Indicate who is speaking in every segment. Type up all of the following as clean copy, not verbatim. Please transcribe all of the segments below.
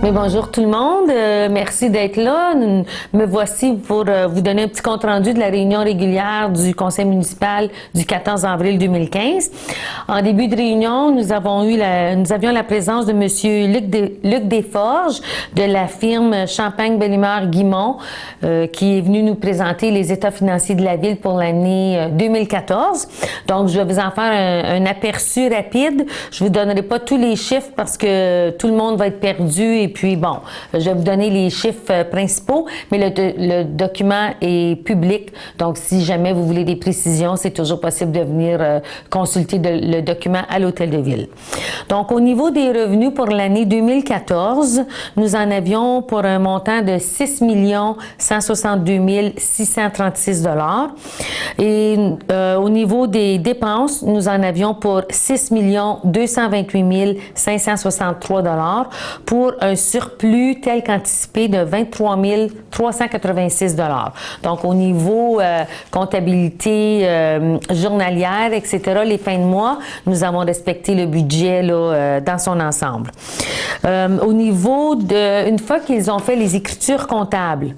Speaker 1: Mais bonjour tout le monde, merci d'être là. Me voici pour vous donner un petit compte-rendu de la réunion régulière du conseil municipal du 14 avril 2015. En début de réunion, nous avions la présence de Monsieur Luc Desforges de la firme Champagne-Bellemare-Guimont qui est venu nous présenter les états financiers de la ville pour l'année 2014. Donc, je vais vous en faire un aperçu rapide. Je vous donnerai pas tous les chiffres parce que tout le monde va être perdu et puis bon, je vais vous donner les chiffres principaux, mais le document est public. Donc, si jamais vous voulez des précisions, c'est toujours possible de venir consulter le document à l'Hôtel de Ville. Donc, au niveau des revenus pour l'année 2014, nous en avions pour un montant de 6 162 636 $. Et au niveau des dépenses, nous en avions pour 6 228 563 $ pour un surplus tel qu'anticipé de 23 386 $. Donc, au niveau comptabilité journalière, etc., les fins de mois, nous avons respecté le budget là, dans son ensemble. Au niveau de, une fois qu'ils ont fait les écritures comptables,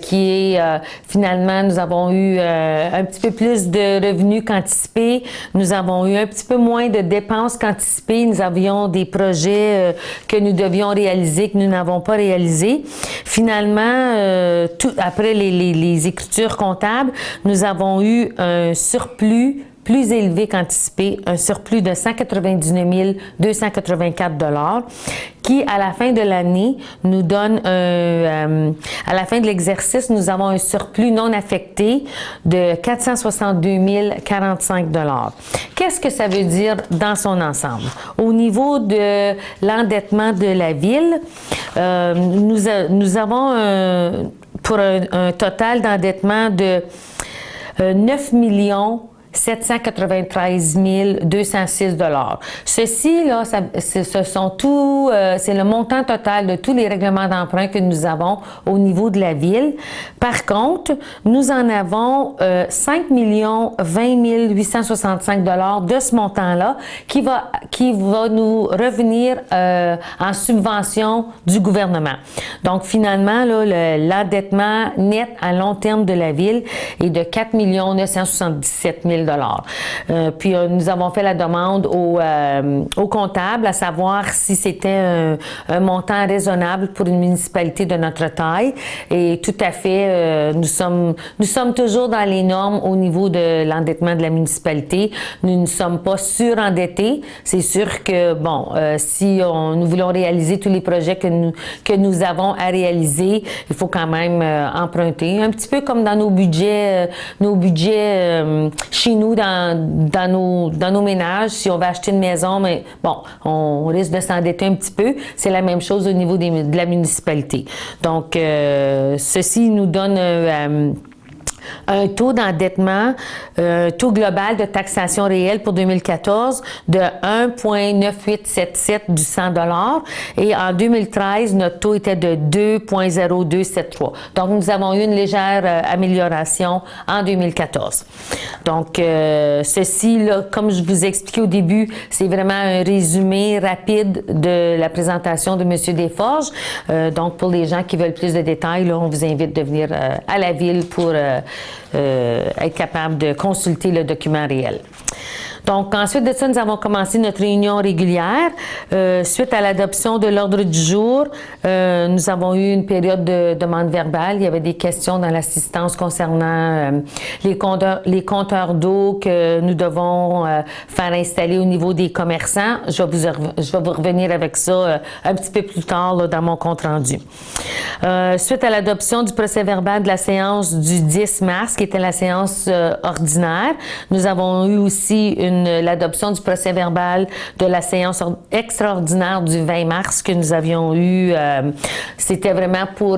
Speaker 1: qui est finalement, nous avons eu un petit peu plus de revenus qu'anticipés, nous avons eu un petit peu moins de dépenses qu'anticipées, nous avions des projets que nous devions réaliser, que nous n'avons pas réalisés. Finalement, après les écritures comptables, nous avons eu un surplus plus élevé qu'anticipé, un surplus de 199 284 $, qui, à la fin de l'année, nous donne à la fin de l'exercice, nous avons un surplus non affecté de 462 045 $. Qu'est-ce que ça veut dire dans son ensemble? Au niveau de l'endettement de la ville, nous avons pour un total d'endettement de 9 793 206 $. Ceci, là, ce sont tout, c'est le montant total de tous les règlements d'emprunt que nous avons au niveau de la ville. Par contre, nous en avons 5 20 865 $ de ce montant-là qui va nous revenir en subvention du gouvernement. Donc, finalement, là, l'endettement net à long terme de la ville est de 4 977 000 $. Puis nous avons fait la demande au comptable à savoir si c'était un montant raisonnable pour une municipalité de notre taille. Et tout à fait, nous sommes toujours dans les normes au niveau de l'endettement de la municipalité. Nous ne sommes pas surendettés. C'est sûr que, bon, si nous voulons réaliser tous les projets que nous avons à réaliser, il faut quand même emprunter. Un petit peu comme dans nos budgets chez nous, dans nos ménages, si on va acheter une maison, mais bon, on risque de s'endetter un petit peu. C'est la même chose au niveau de la municipalité. Donc, ceci nous donne un taux d'endettement, taux global de taxation réelle pour 2014 de 1,9877 du 100 $. Et en 2013, notre taux était de 2,0273. Donc, nous avons eu une légère amélioration en 2014. Donc, ceci, là, comme je vous ai expliqué au début, c'est vraiment un résumé rapide de la présentation de M. Desforges. Donc, pour les gens qui veulent plus de détails, là, on vous invite de venir à la ville pour être capable de consulter le document réel. Donc, ensuite de ça, nous avons commencé notre réunion régulière. Suite à l'adoption de l'ordre du jour, nous avons eu une période de demande verbale. Il y avait des questions dans l'assistance concernant les compteurs d'eau que nous devons faire installer au niveau des commerçants. Je vais vous revenir avec ça un petit peu plus tard là, dans mon compte-rendu. Suite à l'adoption du procès-verbal de la séance du 10 mars, qui était la séance ordinaire, nous avons eu aussi l'adoption du procès-verbal de la séance extraordinaire du 20 mars que nous avions eu. C'était vraiment pour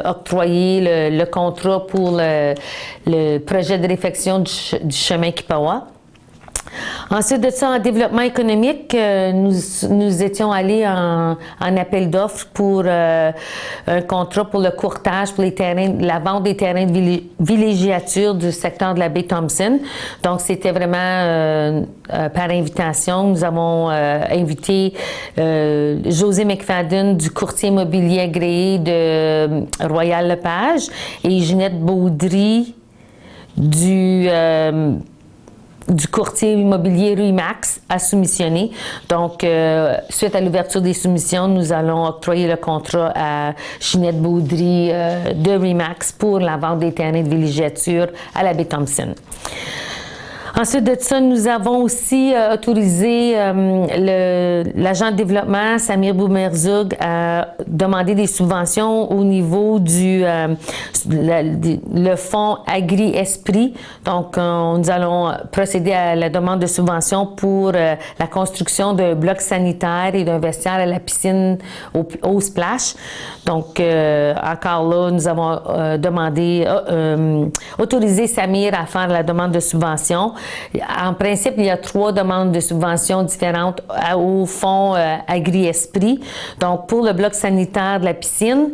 Speaker 1: octroyer le contrat pour le projet de réfection du chemin Kipawa. Ensuite de ça, en développement économique, nous étions allés en appel d'offres pour un contrat pour le courtage, pour les terrains, la vente des terrains de villégiature du secteur de la baie Thompson. Donc, c'était vraiment par invitation. Nous avons invité José McFadden du courtier immobilier agréé de Royal Lepage et Ginette Baudry du courtier immobilier Remax à soumissionner. Donc, suite à l'ouverture des soumissions, nous allons octroyer le contrat à Ginette Baudry de Remax pour la vente des terrains de villégiature à la baie Thompson. Ensuite de ça, nous avons aussi autorisé l'agent de développement, Samir Boumerzoug, à demander des subventions au niveau du le fonds Agri-Esprit. Donc, nous allons procéder à la demande de subvention pour la construction d'un bloc sanitaire et d'un vestiaire à la piscine au splash. Donc, encore là, nous avons autorisé Samir à faire la demande de subvention. En principe, il y a 3 demandes de subventions différentes au fonds Agri-Esprit. Donc, pour le bloc sanitaire de la piscine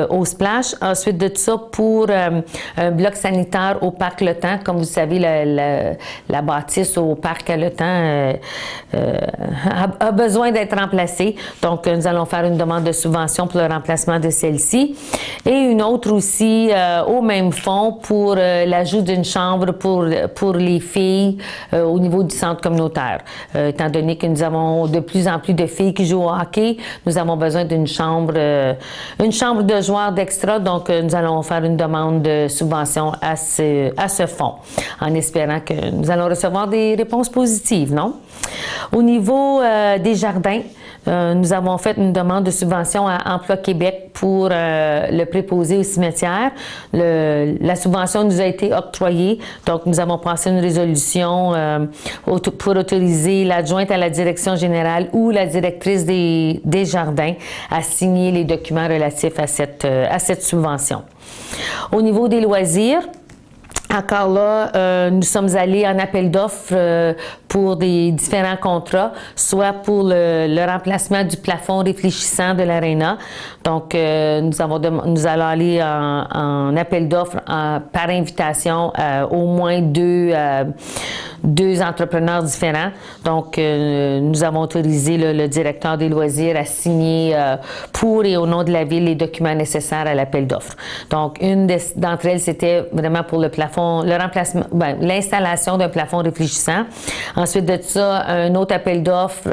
Speaker 1: au splash. Ensuite de ça, pour un bloc sanitaire au parc Le Temps. Comme vous savez, la bâtisse au parc Le Temps a besoin d'être remplacée. Donc, nous allons faire une demande de subvention pour le remplacement de celle-ci. Et une autre aussi au même fonds pour l'ajout d'une chambre pour les filles au niveau du centre communautaire. Étant donné que nous avons de plus en plus de filles qui jouent au hockey, nous avons besoin d'une chambre de joueurs d'extra. Donc, nous allons faire une demande de subvention à ce fonds, en espérant que nous allons recevoir des réponses positives, non? Au niveau des jardins, nous avons fait une demande de subvention à Emploi Québec pour le préposé au cimetière. La subvention nous a été octroyée, donc nous avons passé une résolution pour autoriser l'adjointe à la direction générale ou la directrice des jardins à signer les documents relatifs à cette subvention. Au niveau des loisirs, encore là, nous sommes allés en appel d'offres pour des différents contrats, soit pour le remplacement du plafond réfléchissant de l'aréna. Donc, nous allons aller en appel d'offres par invitation au moins deux entrepreneurs différents. Donc, nous avons autorisé le directeur des loisirs à signer pour et au nom de la Ville les documents nécessaires à l'appel d'offres. Donc, une d'entre elles, c'était vraiment pour le plafond, le remplacement, l'installation d'un plafond réfléchissant. Ensuite de ça, un autre appel d'offres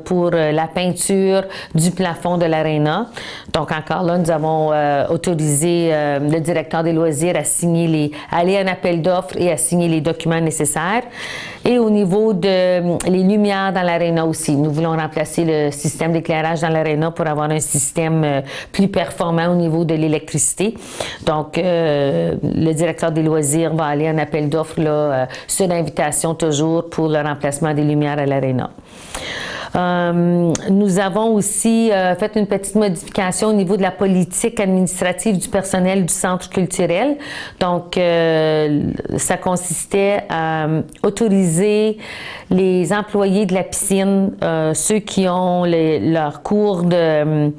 Speaker 1: pour la peinture du plafond de l'aréna. Donc, encore là, nous avons autorisé le directeur des loisirs à aller en appel d'offres et à signer les documents nécessaires. Et au niveau les lumières dans l'aréna aussi, nous voulons remplacer le système d'éclairage dans l'aréna pour avoir un système plus performant au niveau de l'électricité. Donc, le directeur des loisirs va aller en appel d'offres sur invitation toujours pour le remplacement des lumières à l'aréna. Nous avons aussi fait une petite modification au niveau de la politique administrative du personnel du centre culturel. Donc, ça consistait à autoriser les employés de la piscine, ceux qui ont leur cours de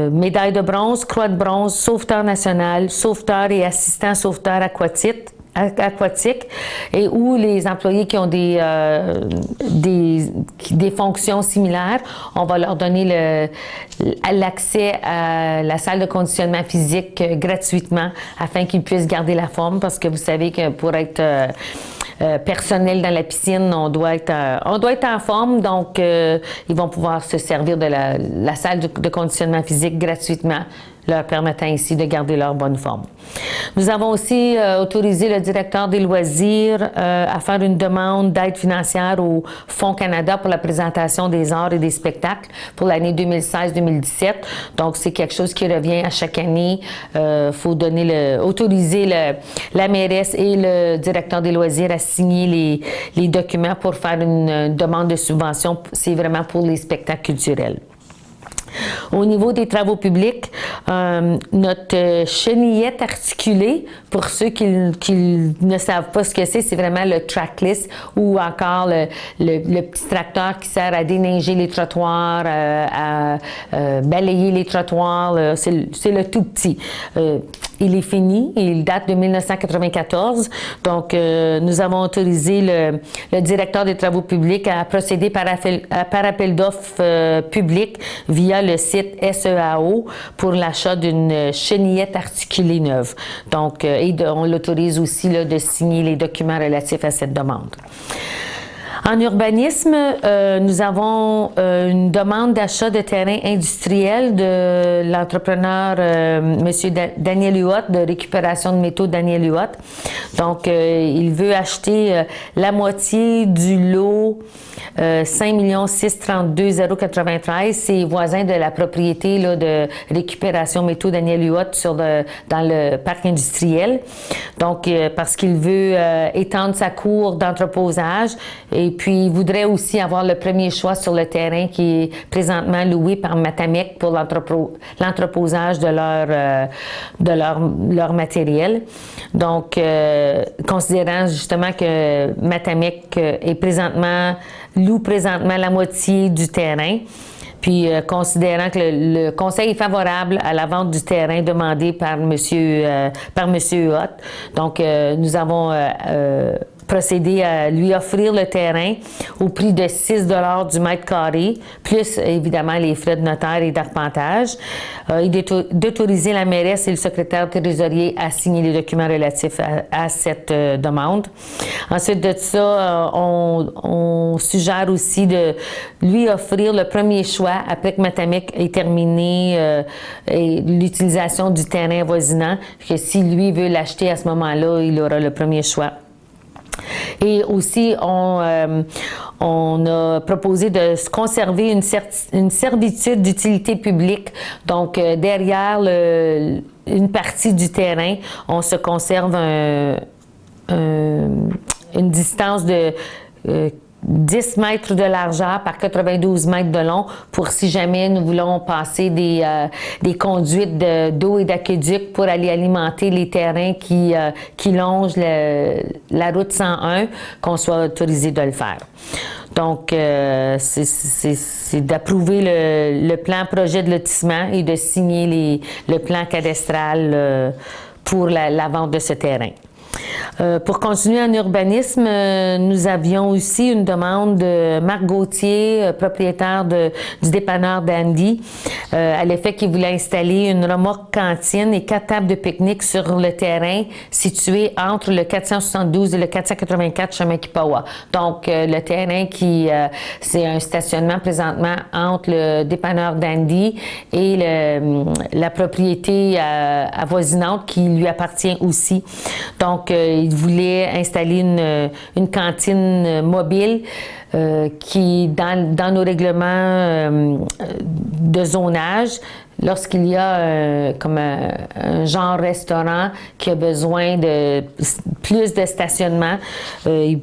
Speaker 1: médaille de bronze, croix de bronze, sauveteur national, sauveteur et assistant sauveteur aquatique et ou les employés qui ont des fonctions similaires, on va leur donner l'accès à la salle de conditionnement physique gratuitement afin qu'ils puissent garder la forme parce que vous savez que pour être personnel dans la piscine, on doit être en forme, donc ils vont pouvoir se servir de la salle de conditionnement physique gratuitement, leur permettant ainsi de garder leur bonne forme. Nous avons aussi autorisé le directeur des loisirs à faire une demande d'aide financière au Fonds Canada pour la présentation des arts et des spectacles pour l'année 2016-2017. Donc, c'est quelque chose qui revient à chaque année. Il faut autoriser la mairesse et le directeur des loisirs à signer les documents pour faire une demande de subvention. C'est vraiment pour les spectacles culturels. Au niveau des travaux publics, Notre chenillette articulée, pour ceux qui ne savent pas ce que c'est vraiment le trackless ou encore le petit tracteur qui sert à déneiger les trottoirs, à balayer les trottoirs. C'est le tout petit. Il est fini, il date de 1994. Donc, nous avons autorisé le directeur des travaux publics à procéder par appel d'offres public via le site SEAO pour l'achat d'une chenillette articulée neuve. Donc, on l'autorise aussi là, de signer les documents relatifs à cette demande. En urbanisme, nous avons une demande d'achat de terrain industriel de l'entrepreneur M. Daniel Huot, de récupération de métaux Daniel Huot. Donc, il veut acheter la moitié du lot 5 632 093. C'est voisin de la propriété là, de récupération métaux Daniel Huot dans le parc industriel. Donc, parce qu'il veut étendre sa cour d'entreposage et puis il voudrait aussi avoir le premier choix sur le terrain qui est présentement loué par Matamec pour l'entreposage de leur matériel. Donc, considérant justement que Matamec loue présentement la moitié du terrain, puis considérant que le conseil est favorable à la vente du terrain demandé par Monsieur Huot, donc nous avons procédé à lui offrir le terrain au prix de 6 $ du mètre carré, plus évidemment les frais de notaire et d'arpentage, et d'autoriser la mairesse et le secrétaire trésorier à signer les documents relatifs à cette demande. Ensuite de ça, on suggère aussi de lui offrir le premier choix après que Matamec ait terminé l'utilisation du terrain avoisinant, que si lui veut l'acheter à ce moment-là, il aura le premier choix. Et aussi, on a proposé de se conserver une servitude d'utilité publique. Donc, derrière une partie du terrain, on se conserve une distance de 10 mètres de largeur par 92 mètres de long pour si jamais nous voulons passer des conduites d'eau et d'aqueduc pour aller alimenter les terrains qui longent la route 101, qu'on soit autorisé de le faire. Donc, c'est d'approuver le plan projet de lotissement et de signer le plan cadastral pour la vente de ce terrain. Pour continuer en urbanisme, nous avions aussi une demande de Marc Gauthier, propriétaire du dépanneur d'Andy, à l'effet qu'il voulait installer une remorque cantine et 4 tables de pique-nique sur le terrain situé entre le 472 et le 484 chemin Kipawa. Donc, le terrain c'est un stationnement présentement entre le dépanneur d'Andy et la propriété avoisinante qui lui appartient aussi. Donc, il voulait installer une cantine mobile qui, dans nos règlements de zonage, lorsqu'il y a comme un genre restaurant qui a besoin de plus de stationnement, il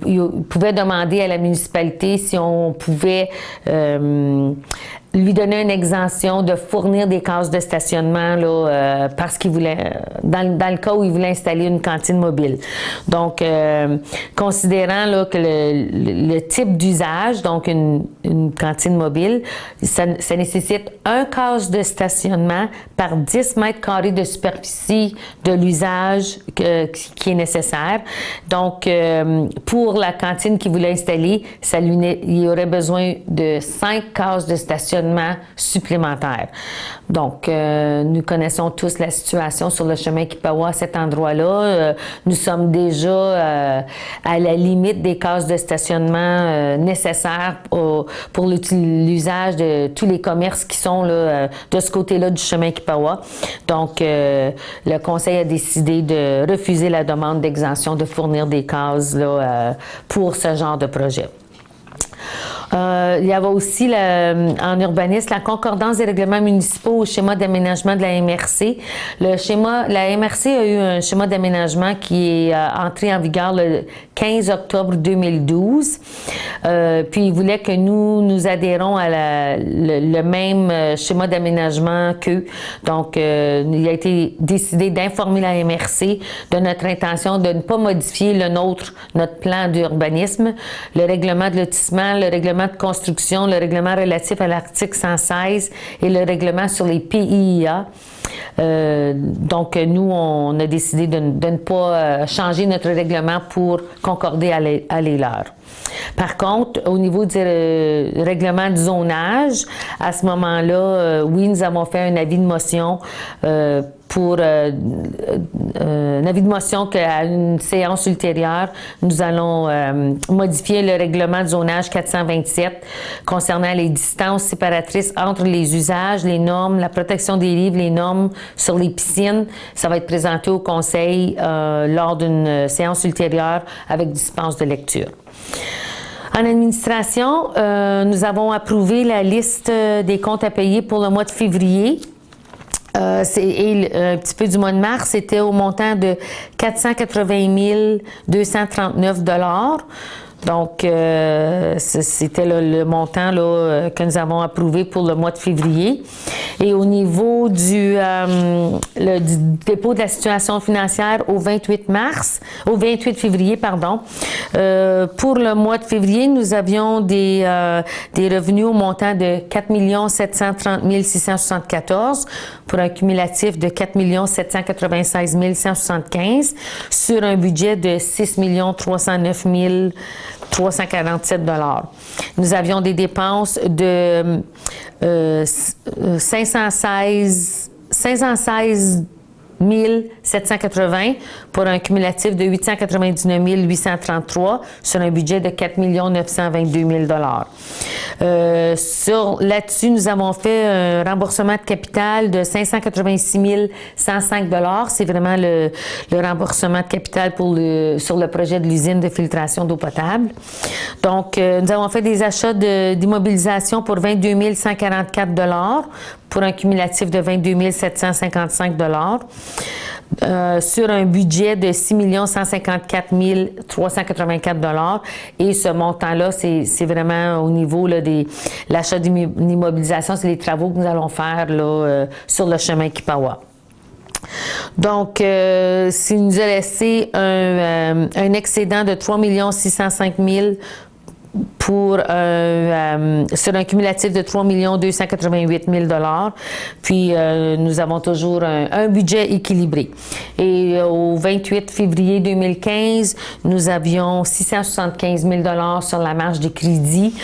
Speaker 1: pouvait demander à la municipalité si on pouvait lui donner une exemption de fournir des cases de stationnement là, parce qu'il voulait, dans le cas où il voulait installer une cantine mobile. Donc, considérant là, que le type d'usage, donc une cantine mobile, ça nécessite un case de stationnement par 10 mètres carrés de superficie de l'usage qui est nécessaire. Donc, pour la cantine qu'il voulait installer, il aurait besoin de 5 cases de stationnement supplémentaires. Donc, nous connaissons tous la situation sur le chemin Kipawa à cet endroit-là. Nous sommes déjà à la limite des cases de stationnement nécessaires pour l'usage de tous les commerces qui sont là, de ce côté-là du chemin Kipawa. Donc, le conseil a décidé de refuser la demande d'exemption de fournir des cases là, pour ce genre de projet. Il y avait aussi en urbanisme la concordance des règlements municipaux au schéma d'aménagement de la MRC. La MRC a eu un schéma d'aménagement qui est entré en vigueur le 15 octobre 2012. Puis il voulait que nous adhérons à le même schéma d'aménagement qu'eux. Donc, il a été décidé d'informer la MRC de notre intention de ne pas modifier notre plan d'urbanisme, le règlement de lotissement, le règlement de construction, le règlement relatif à l'article 116 et le règlement sur les PIIA. Donc, nous, on a décidé de ne pas changer notre règlement pour concorder à les leurs. Par contre, au niveau du règlement du zonage, à ce moment-là, oui, nous avons fait un avis de motion un avis de motion qu'à une séance ultérieure, nous allons modifier le règlement de zonage 427 concernant les distances séparatrices entre les usages, les normes, la protection des livres, les normes sur les piscines. Ça va être présenté au Conseil lors d'une séance ultérieure avec dispense de lecture. En administration, nous avons approuvé la liste des comptes à payer pour le mois de février. Un petit peu du mois de mars, c'était au montant de 480 239 $. Donc, c'était le montant que nous avons approuvé pour le mois de février. Et au niveau du dépôt de la situation financière au 28 février, pour le mois de février, nous avions des revenus au montant de 4 730 674 pour un cumulatif de 4 796 175 sur un budget de 6 309 347 $. Nous avions des dépenses de 516 780 pour un cumulatif de 899 833 sur un budget de 4 922 000 $. Là-dessus, nous avons fait un remboursement de capital de 586 105 $. C'est vraiment le remboursement de capital sur le projet de l'usine de filtration d'eau potable. Donc, nous avons fait des achats d'immobilisation pour 22 144 $ pour un cumulatif de 22 755 $, sur un budget de 6 154 384 $. Et ce montant-là, c'est vraiment au niveau de l'achat d'immobilisation, c'est les travaux que nous allons faire sur le chemin Kipawa. Donc, s'il nous a laissé un excédent de 3 605 000 sur un cumulatif de 3 288 000 $. Puis, nous avons toujours un budget équilibré. Et au 28 février 2015, nous avions 675 000 $ sur la marge de crédit.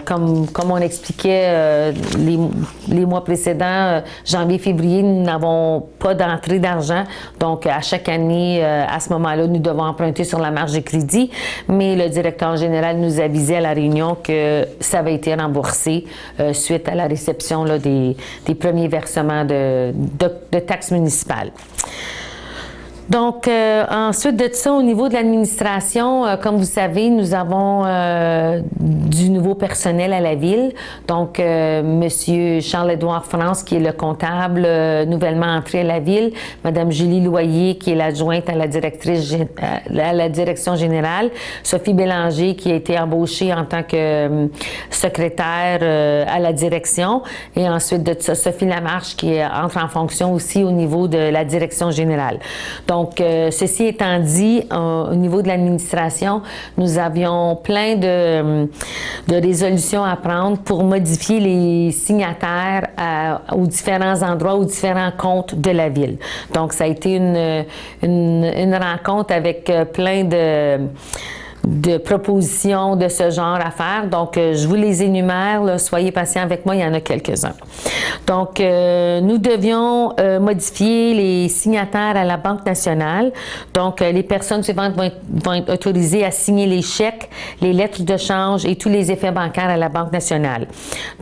Speaker 1: Comme on expliquait les mois précédents, janvier-février, nous n'avons pas d'entrée d'argent. Donc, à chaque année, à ce moment-là, nous devons emprunter sur la marge de crédit. Mais le directeur général nous avisait à la réunion que ça avait été remboursé suite à la réception des premiers versements de taxes municipales. Donc, ensuite de ça, au niveau de l'administration, comme vous savez, nous avons du nouveau personnel à la ville. Donc, Monsieur Charles-Édouard France, qui est le comptable nouvellement entré à la ville, Madame Julie Loyer, qui est l'adjointe à la direction générale, Sophie Bélanger, qui a été embauchée en tant que secrétaire à la direction, et ensuite de ça, Sophie Lamarche, qui entre en fonction aussi au niveau de la direction générale. Donc, ceci étant dit, au niveau de l'administration, nous avions plein de résolutions à prendre pour modifier les signataires aux différents endroits, aux différents comptes de la ville. Donc, ça a été une rencontre avec plein de propositions de ce genre à faire. Donc, je vous les énumère. Là, soyez patients avec moi, il y en a quelques-uns. Donc, nous devions modifier les signataires à la Banque nationale. Donc, les personnes suivantes vont être autorisées à signer les chèques, les lettres de change et tous les effets bancaires à la Banque nationale.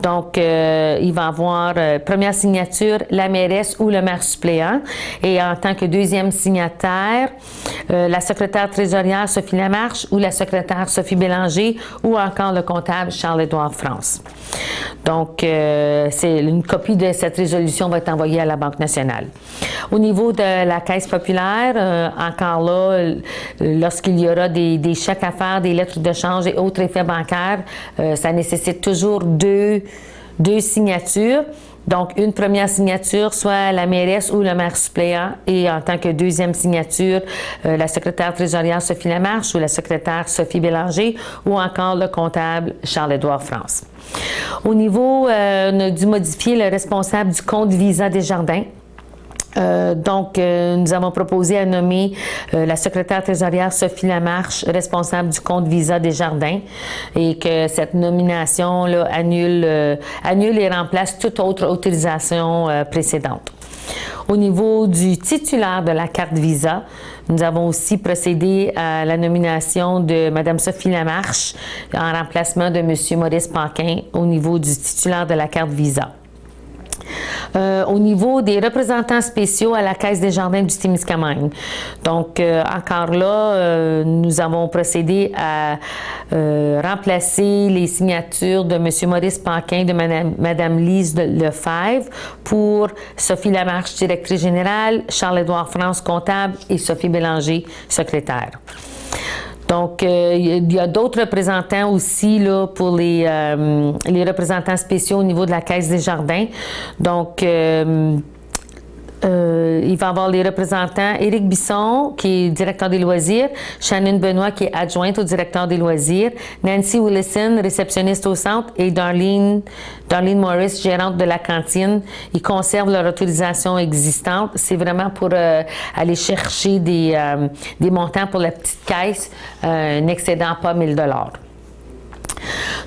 Speaker 1: Donc, il va y avoir première signature, la mairesse ou le maire suppléant. Et en tant que deuxième signataire, la secrétaire trésorière Sophie Lamarche ou la secrétaire Sophie Bélanger ou encore le comptable Charles-Édouard France. Donc, c'est une copie de cette résolution va être envoyée à la Banque nationale. Au niveau de la Caisse populaire, encore là, lorsqu'il y aura des chèques à faire, des lettres de change et autres effets bancaires, ça nécessite toujours deux signatures. Donc, une première signature, soit la mairesse ou le maire suppléant, et en tant que deuxième signature, la secrétaire trésorière Sophie Lamarche ou la secrétaire Sophie Bélanger ou encore le comptable Charles-Édouard France. Au niveau, on a dû modifier le responsable du compte Visa Desjardins. Nous avons proposé à nommer la secrétaire trésorière Sophie Lamarche, responsable du compte Visa Desjardins, et que cette nomination là, annule et remplace toute autre autorisation précédente. Au niveau du titulaire de la carte Visa, nous avons aussi procédé à la nomination de Mme Sophie Lamarche en remplacement de M. Maurice Paquin au niveau du titulaire de la carte Visa. Au niveau des représentants spéciaux à la Caisse des Jardins du Témiscamingue. Donc, encore là, nous avons procédé à remplacer les signatures de M. Maurice Paquin et de Mme Lise Lefebvre pour Sophie Lamarche, directrice générale, Charles-Édouard France, comptable, et Sophie Bélanger, secrétaire. Donc, il y a d'autres représentants aussi là, pour les représentants spéciaux au niveau de la Caisse des Jardins. Donc, il va y avoir les représentants Éric Bisson, qui est directeur des loisirs, Shannon Benoît, qui est adjointe au directeur des loisirs, Nancy Willison, réceptionniste au centre, et Darlene Morris, gérante de la cantine. Ils conservent leur autorisation existante. C'est vraiment pour aller chercher des montants pour la petite caisse, n'excédant pas 1 000 $.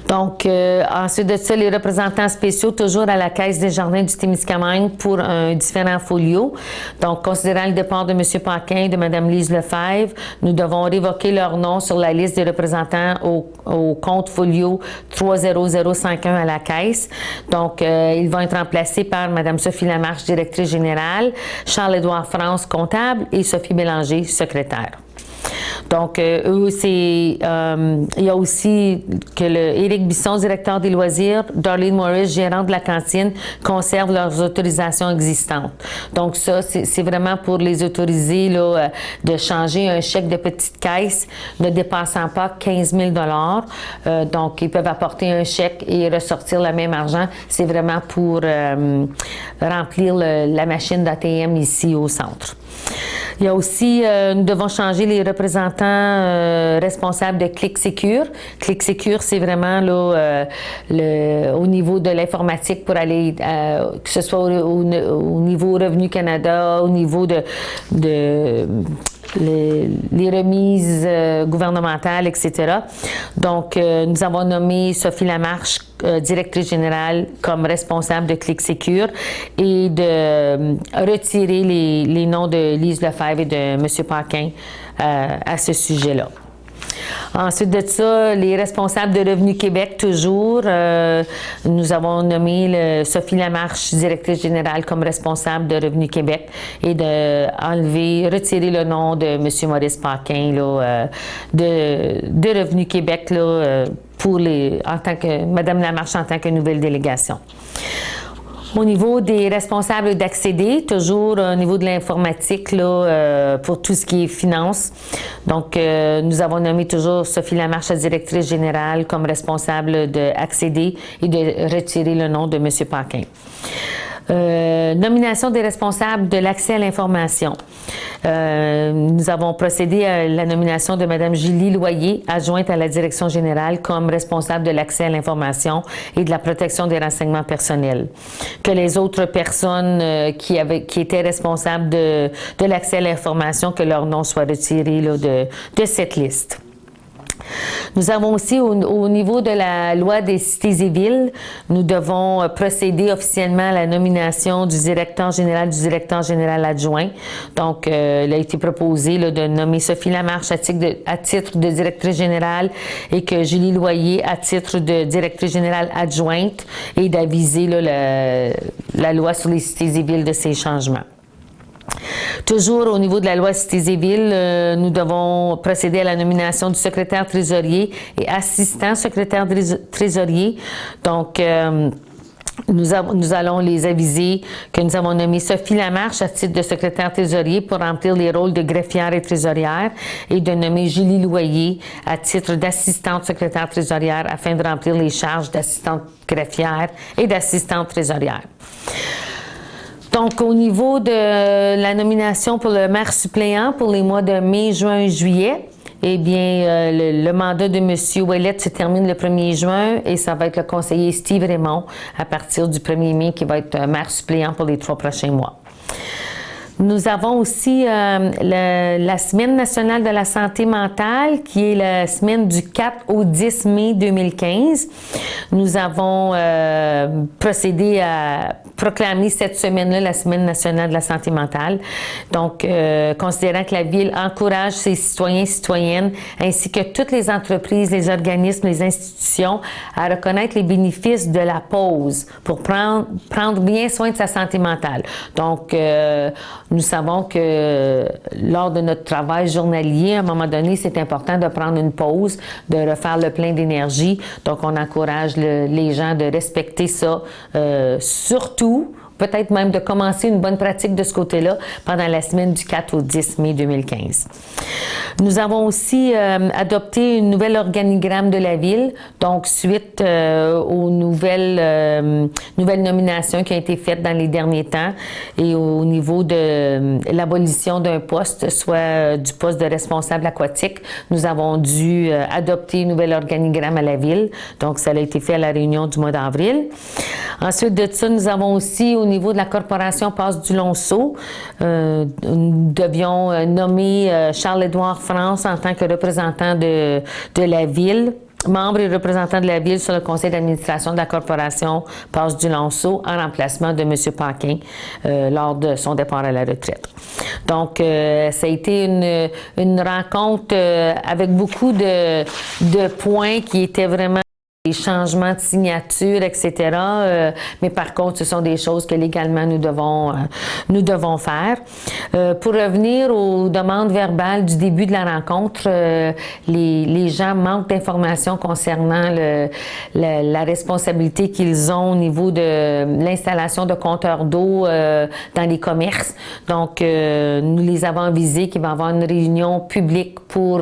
Speaker 1: Donc, ensuite de ça, les représentants spéciaux, toujours à la Caisse des Jardins du Témiscamingue pour un différent folio. Donc, considérant le départ de M. Paquin et de Mme Lise Lefebvre, nous devons révoquer leur nom sur la liste des représentants au compte folio 30051 à la Caisse. Donc, ils vont être remplacés par Mme Sophie Lamarche, directrice générale, Charles-Édouard France, comptable, et Sophie Bélanger, secrétaire. Donc, eux, il y a aussi que Éric Bisson, directeur des loisirs, Darlene Morris, gérante de la cantine, conservent leurs autorisations existantes. Donc, ça, c'est vraiment pour les autoriser là, de changer un chèque de petite caisse ne dépassant pas 15 000 $. Donc, ils peuvent apporter un chèque et ressortir le même argent. C'est vraiment pour remplir la machine d'ATM ici au centre. Il y a aussi, nous devons changer les représentants responsables de ClickSecure. ClickSecure, c'est vraiment là, au niveau de l'informatique pour aller, que ce soit au niveau Revenu Canada, au niveau de les remises gouvernementales, etc. Donc, nous avons nommé Sophie Lamarche, directrice générale, comme responsable de ClickSecure, et de retirer les noms de Lise Lefebvre et de M. Paquin à ce sujet-là. Ensuite de ça, les responsables de Revenu Québec, toujours, nous avons nommé Sophie Lamarche, directrice générale, comme responsable de Revenu Québec, et retirer le nom de M. Maurice Paquin là, de Revenu Québec là, Mme Lamarche en tant que nouvelle délégation. Au niveau des responsables d'accéder, toujours au niveau de l'informatique là, pour tout ce qui est finance. Donc, nous avons nommé toujours Sophie Lamarche, directrice générale, comme responsable d'accéder et de retirer le nom de M. Paquin. Nomination des responsables de l'accès à l'information. Nous avons procédé à la nomination de Mme Julie Loyer, adjointe à la direction générale, comme responsable de l'accès à l'information et de la protection des renseignements personnels. Que les autres personnes qui étaient responsables de l'accès à l'information, que leur nom soit retiré là, de cette liste. Nous avons aussi, au niveau de la loi des cités et villes, nous devons procéder officiellement à la nomination du directeur général adjoint. Donc, il a été proposé là, de nommer Sophie Lamarche à titre de directrice générale et que Julie Loyer à titre de directrice générale adjointe, et d'aviser là, la loi sur les cités et villes de ces changements. Toujours au niveau de la loi Cités et Villes, nous devons procéder à la nomination du secrétaire trésorier et assistant secrétaire trésorier. Donc, nous allons les aviser que nous avons nommé Sophie Lamarche à titre de secrétaire trésorier pour remplir les rôles de greffière et trésorière et de nommer Julie Loyer à titre d'assistante secrétaire trésorière afin de remplir les charges d'assistante greffière et d'assistante trésorière. Donc, au niveau de la nomination pour le maire suppléant pour les mois de mai, juin et juillet, eh bien, le mandat de M. Ouellette se termine le 1er juin et ça va être le conseiller Steve Raymond à partir du 1er mai qui va être maire suppléant pour les 3 prochains mois. Nous avons aussi la Semaine nationale de la santé mentale, qui est la semaine du 4 au 10 mai 2015. Nous avons procédé à proclamer cette semaine-là la Semaine nationale de la santé mentale. Donc, considérant que la Ville encourage ses citoyens et citoyennes, ainsi que toutes les entreprises, les organismes, les institutions, à reconnaître les bénéfices de la pause pour prendre bien soin de sa santé mentale. Donc, nous savons que lors de notre travail journalier, à un moment donné, c'est important de prendre une pause, de refaire le plein d'énergie. Donc, on encourage les gens de respecter ça, surtout, peut-être même de commencer une bonne pratique de ce côté-là pendant la semaine du 4 au 10 mai 2015. Nous avons aussi adopté une nouvelle organigramme de la Ville, donc suite aux nouvelles nominations qui ont été faites dans les derniers temps et au niveau de l'abolition d'un poste, soit du poste de responsable aquatique, nous avons dû adopter une nouvelle organigramme à la Ville. Donc, ça a été fait à la réunion du mois d'avril. Ensuite de ça, nous avons aussi, au niveau de la corporation Passe du Lonceau, nous devions nommer Charles-Édouard France en tant que représentant de la Ville, membre et représentant de la Ville sur le conseil d'administration de la corporation Passe du Lonceau en remplacement de M. Paquin lors de son départ à la retraite. Donc, ça a été une rencontre avec beaucoup de points qui étaient vraiment des changements de signature, etc. Mais par contre, ce sont des choses que légalement nous devons faire. Pour revenir aux demandes verbales du début de la rencontre, les gens manquent d'informations concernant la responsabilité qu'ils ont au niveau de l'installation de compteurs d'eau dans les commerces. Donc, nous les avons avisés qu'il va y avoir une réunion publique pour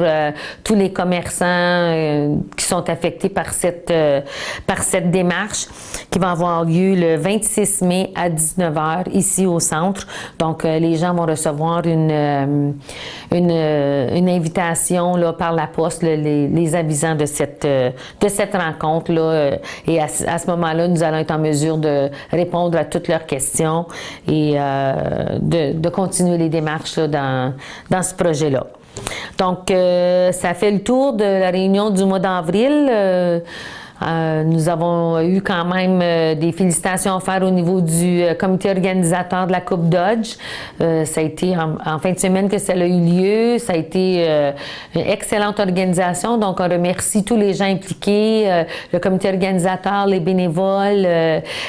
Speaker 1: tous les commerçants qui sont affectés par cette démarche qui va avoir lieu le 26 mai à 19h ici au centre. Donc, les gens vont recevoir une invitation là, par la poste, les avisant de cette rencontre-là. Et à ce moment-là, nous allons être en mesure de répondre à toutes leurs questions et de continuer les démarches là, dans ce projet-là. Donc, ça fait le tour de la réunion du mois d'avril. Nous avons eu quand même des félicitations à faire au niveau du comité organisateur de la Coupe Dodge. Ça a été en fin de semaine que ça a eu lieu. Ça a été une excellente organisation. Donc, on remercie tous les gens impliqués, le comité organisateur, les bénévoles,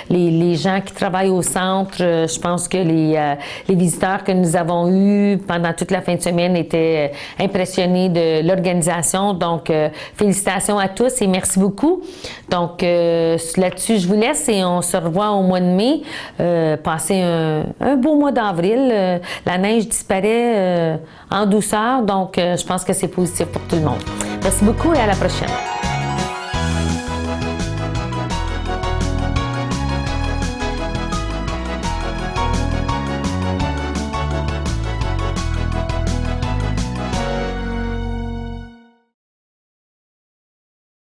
Speaker 1: les gens qui travaillent au centre. Je pense que les visiteurs que nous avons eus pendant toute la fin de semaine étaient impressionnés de l'organisation. Donc, félicitations à tous et merci beaucoup. Donc, là-dessus, je vous laisse et on se revoit au mois de mai. Passez un beau mois d'avril. La neige disparaît en douceur, donc je pense que c'est positif pour tout le monde. Merci beaucoup et à la prochaine.